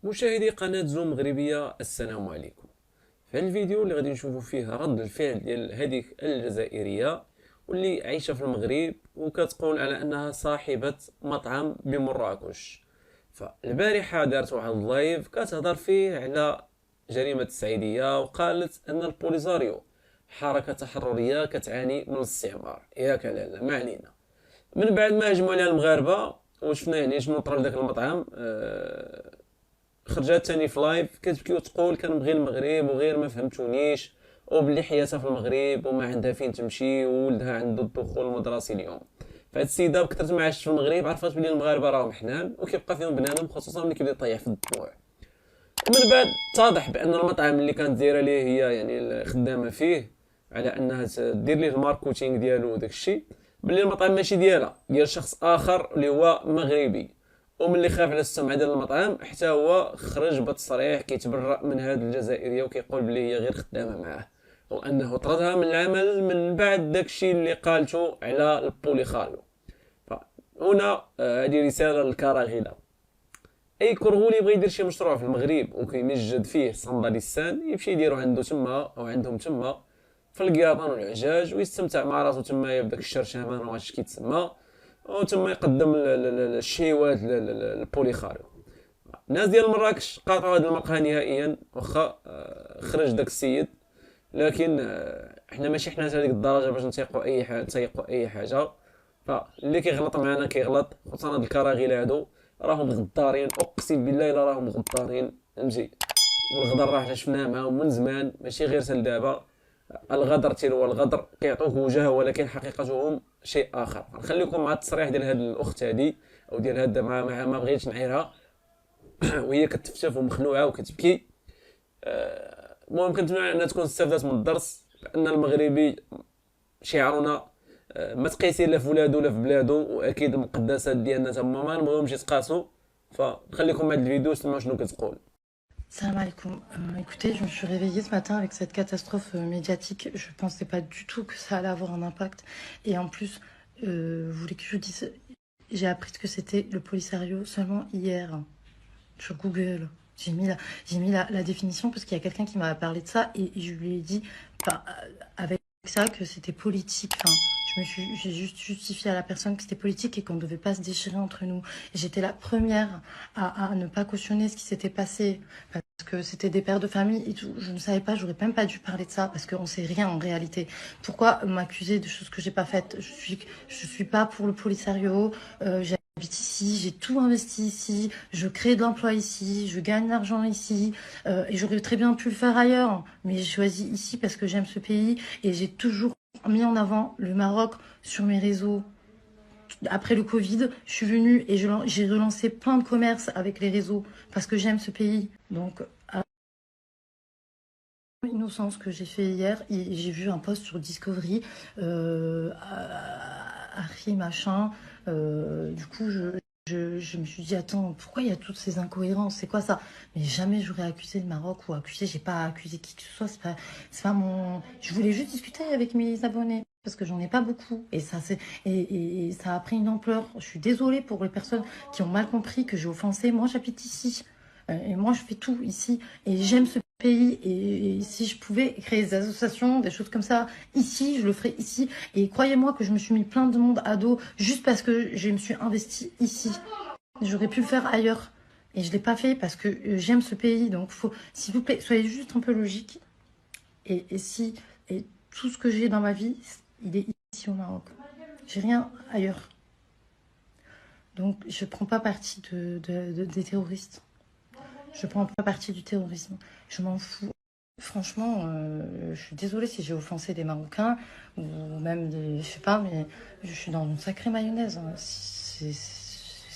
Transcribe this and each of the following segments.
مشاهدي قناة زوم مغربية، السلام عليكم. في هذا الفيديو اللي غادي نشوفوا فيه رد الفعل ديال هذيك الجزائرية واللي عايشة في المغرب وكتقول على انها صاحبة مطعم بمراكش. فالبارحة دارت واحد اللايف كتهضر فيه على جريمة السعيدية، وقالت ان البوليساريو حركة تحررية كتعاني من الاستعمار. ياك لالا، ما علينا. من بعد ما هجموا عليها المغاربة وشفنا يعني شنو طرا لذاك المطعم، خرجات تاني في لايف كتبكي وتقول كنبغي المغرب وغير ما فهمتونيش، وبلي حياتها في المغرب وما عندها فين تمشي وولدها عنده الدخول المدرسي اليوم. فهاد السيده بكثرت ما عاشت في المغرب عرفت بلي المغاربه راهم حنان وكيبقى فيهم بنادم، خصوصا ملي كيبدا يطيح في الدموع. ومن بعد اتضح بان المطعم اللي كانت دايره ليه هي يعني خدامه فيه على انها دير ليه الماركتينغ ديالو وداك الشيء، بلي المطعم ماشي ديالها، ديال شخص اخر اللي هو مغربي. وملي خاف على السمعه ديال المطعم حتى هو خرج بتصريح كيتبرأ من هاد الجزائريه وكيقول بلي هي غير خدامه معاه، وانه طردها من العمل من بعد داكشي اللي قالته على البوليخاريو. فهنا هذه رساله للكراغيله. اي كرهولي بغى يدير شي مشروع في المغرب وكيمجد فيه صنداليستان يمشي يديرو عنده تما او عندهم تما في القياطان والعجاج، ويستمتع مع راسو تما بداك الشرشمان واش كيتسمى، وتما يقدم الشيوات للبوليخاريو. الناس ديال مراكش قاطعوا هذا المقهى نهائيا، واخا خرج داك السيد، لكن احنا ماشي حنا هذيك الدرجه باش نتيقوا اي حاجه. فاللي كيغلط معنا كيغلط، خصوصا هاد الكراغيل هادو راهم غدارين، اقسم بالله الا راهم غدارين فهمتي. والغدر راه حنا شفناه معاهم من زمان، ماشي غير سال دابا. الغدر تلو الغدر كيعطوك وجه ولكن حقيقتهم شيء اخر. نخليكم مع التصريح ديال هاد الاخت هادي، او ديال هاد ما بغيتش نعيرها وهي كتفتف ومخلوعه وكتبكي. المهم كنتمنى انها تكون استفادت من الدرس، بان المغربي شعارنا ما تقيسي لا في ولادو لا في بلادو، واكيد المقدسات ديالنا تما ما نبغيهمش يتقاسوا. فنخليكم مع الفيديو سمعوا شنو كتقول. Salam alaikum. Écoutez, je me suis réveillée ce matin avec cette catastrophe médiatique. Je pensais pas du tout que ça allait avoir un impact. Et en plus, vous voulez que je vous dise, j'ai appris que c'était le Polisario seulement hier sur Google. J'ai mis la définition parce qu'il y a quelqu'un qui m'a parlé de ça et je lui ai dit avec ça que c'était politique. Enfin, j'ai juste justifié à la personne que c'était politique et qu'on ne devait pas se déchirer entre nous. Et j'étais la première à ne pas cautionner ce qui s'était passé parce que c'était des pères de famille et tout. Je ne savais pas, j'aurais même pas dû parler de ça parce qu'on sait rien en réalité. Pourquoi m'accuser de choses que j'ai pas faites? Je suis pas pour le Polisario. J'habite ici, j'ai tout investi ici, je crée de l'emploi ici, je gagne de l'argent ici, et j'aurais très bien pu le faire ailleurs, mais j'ai choisi ici parce que j'aime ce pays et j'ai toujours mis en avant le Maroc sur mes réseaux. Après le Covid, je suis venue et j'ai relancé plein de commerces avec les réseaux parce que j'aime ce pays. Donc, à l'innocence que j'ai fait hier, j'ai vu un post sur Discovery, Harry machin, du coup, je me suis dit, attends, pourquoi il y a toutes ces incohérences? C'est quoi ça? Mais jamais j'aurais accusé le Maroc ou accusé, j'ai pas accusé qui que ce soit, c'est pas mon. Je voulais juste discuter avec mes abonnés parce que j'en ai pas beaucoup et et ça a pris une ampleur. Je suis désolée pour les personnes qui ont mal compris que j'ai offensé. Moi, j'habite ici et moi, je fais tout ici et j'aime ce pays et si je pouvais créer des associations, des choses comme ça ici, je le ferais ici. Et croyez-moi que je me suis mis plein de monde à dos juste parce que je me suis investie ici. J'aurais pu le faire ailleurs. Et je ne l'ai pas fait parce que j'aime ce pays. Donc, s'il vous plaît, soyez juste un peu logique. Et tout ce que j'ai dans ma vie, il est ici au Maroc. J'ai rien ailleurs. Donc, je ne prends pas partie des terroristes. Je ne prends pas partie du terrorisme. Je m'en fous. Franchement, je suis désolée si j'ai offensé des Marocains ou même des, je sais pas, mais je suis dans une sacrée mayonnaise. Je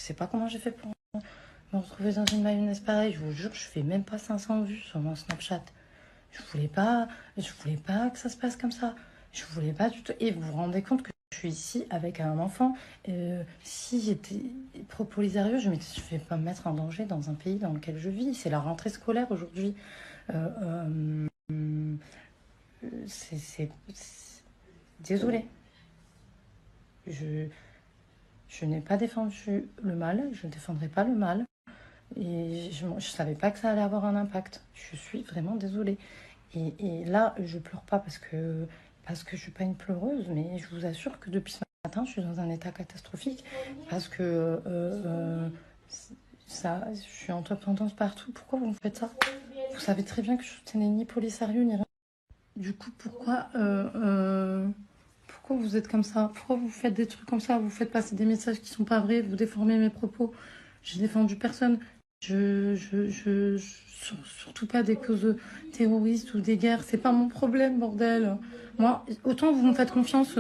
sais pas comment j'ai fait pour me retrouver dans une mayonnaise pareille. Je vous jure, je fais même pas 500 vues sur mon Snapchat. Je voulais pas que ça se passe comme ça. Je voulais pas du tout. Et vous vous rendez compte que je suis ici avec un enfant. Si j'étais pro-Polisario, je ne vais pas me mettre en danger dans un pays dans lequel je vis. C'est la rentrée scolaire aujourd'hui. C'est désolé. Je n'ai pas défendu le mal, je ne défendrai pas le mal. Et je savais pas que ça allait avoir un impact. Je suis vraiment désolée. Et là, je pleure pas parce que je suis pas une pleureuse, mais je vous assure que depuis ce matin, je suis dans un état catastrophique parce que ça, je suis en top tendance partout. Pourquoi vous me faites ça? Vous savez très bien que je soutenais ni Polisario ni rien. Du coup, pourquoi vous êtes comme ça? Pourquoi vous faites des trucs comme ça? Vous faites passer des messages qui sont pas vrais, vous déformez mes propos. J'ai défendu personne. Surtout pas des causes terroristes ou des guerres. C'est pas mon problème, bordel. Moi, autant vous me faites confiance,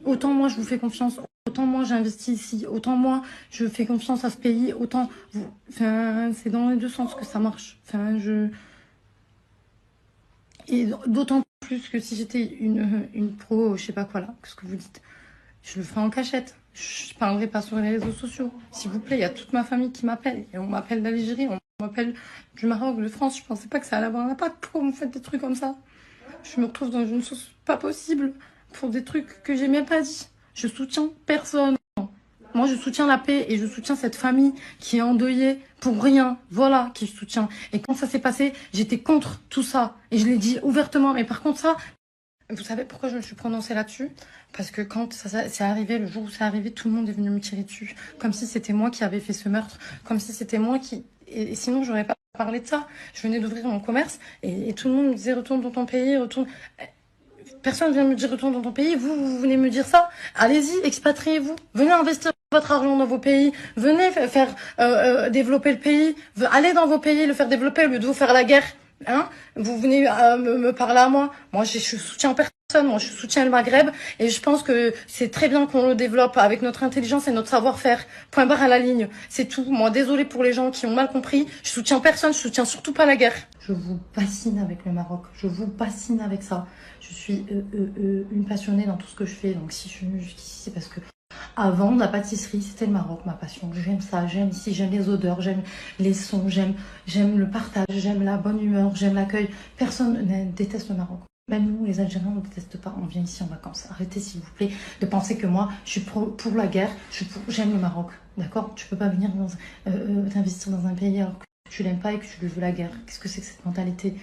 autant moi je vous fais confiance. Autant moi j'investis ici, autant moi je fais confiance à ce pays, autant vous. Enfin, c'est dans les deux sens que ça marche. Et d'autant plus que si j'étais une pro, je sais pas quoi là, qu'est-ce que vous dites? Je le ferai en cachette. Je parlerai pas sur les réseaux sociaux. S'il vous plaît, il y a toute ma famille qui m'appelle. Et on m'appelle d'Algérie, on m'appelle du Maroc, de France. Je pensais pas que ça allait avoir un impact. Pourquoi vous me faites des trucs comme ça? Je me retrouve dans une sauce pas possible pour des trucs que j'ai même pas dit. Je soutiens personne. Moi, je soutiens la paix et je soutiens cette famille qui est endeuillée pour rien. Voilà qui je soutiens. Et quand ça s'est passé, j'étais contre tout ça. Et je l'ai dit ouvertement. Mais par contre, ça, vous savez pourquoi je me suis prononcée là-dessus? Parce que quand c'est arrivé, le jour où c'est arrivé, tout le monde est venu me tirer dessus. Comme si c'était moi qui avais fait ce meurtre. Comme si c'était moi qui... Et sinon, j'aurais pas parlé de ça. Je venais d'ouvrir mon commerce et tout le monde me disait retourne dans ton pays, retourne... Personne vient me dire retourne dans ton pays. Vous venez me dire ça. Allez-y, expatriez-vous. Venez investir votre argent dans vos pays. Venez faire développer le pays. Allez dans vos pays, le faire développer au lieu de vous faire la guerre. Hein? Vous venez me parler à moi. Moi, je soutiens personne. Moi, je soutiens le Maghreb. Et je pense que c'est très bien qu'on le développe avec notre intelligence et notre savoir-faire. Point barre à la ligne. C'est tout. Moi, désolée pour les gens qui ont mal compris. Je soutiens personne. Je soutiens surtout pas la guerre. Je vous bassine avec le Maroc. Je vous bassine avec ça. Je suis une passionnée dans tout ce que je fais. Donc, si je suis venue jusqu'ici, c'est parce que avant, la pâtisserie, c'était le Maroc, ma passion. J'aime ça, j'aime ici, j'aime les odeurs, j'aime les sons, j'aime le partage, j'aime la bonne humeur, j'aime l'accueil. Personne ne déteste le Maroc. Même nous, les Algériens, on ne déteste pas. On vient ici en vacances. Arrêtez, s'il vous plaît, de penser que moi, je suis pour la guerre. J'aime le Maroc. D'accord? Tu peux pas venir t'investir dans un pays alors que tu l'aimes pas et que tu lui veux la guerre. Qu'est-ce que c'est que cette mentalité?